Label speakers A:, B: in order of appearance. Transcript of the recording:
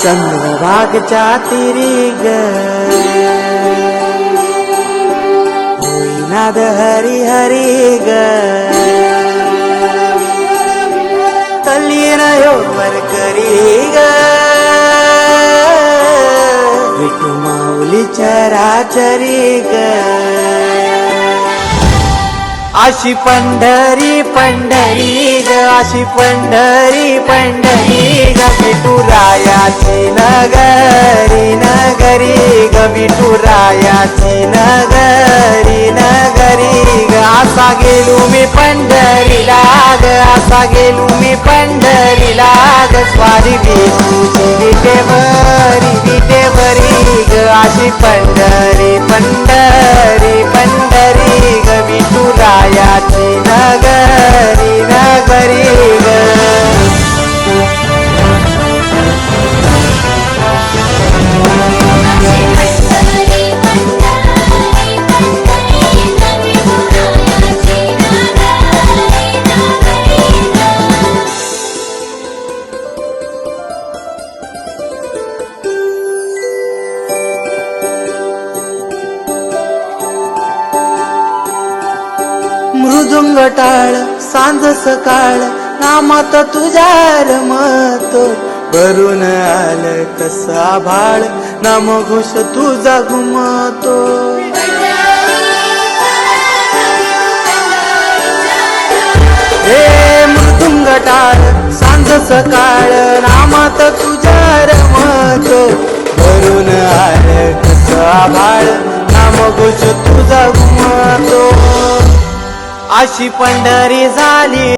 A: चंद्रभागच्या तिरी ग होईनाद हरी हरी ग तल्लीन यो वरकरी ग विठू माऊली चराचरी ग अशी पंढरी पंढरी ग अशी पंढरी पंढरी ग विठुरायाची नगरी नगरी ग विठुरायाची नगरी नगरी ग असा गेलो मी पंढरीला ग असा गेलो मी पंढरीला ग स्वारी विठूची विटेवरी ग अशी पंढरी पंढरी पंढरी ग विठुरायाची नगरी नगरी ग मृदुंग टाळ सांज सकाळ नामात तुझ्या रमत भरून आलं कसं आभाळ नामघोष तुझा घुमतो हे मृदुंग टाळ सांज सकाळ नामात तुझ्या रमतो भरून आलं कसं आभाळ नामघोष तुझा घुमतो अशी पंढरी झाली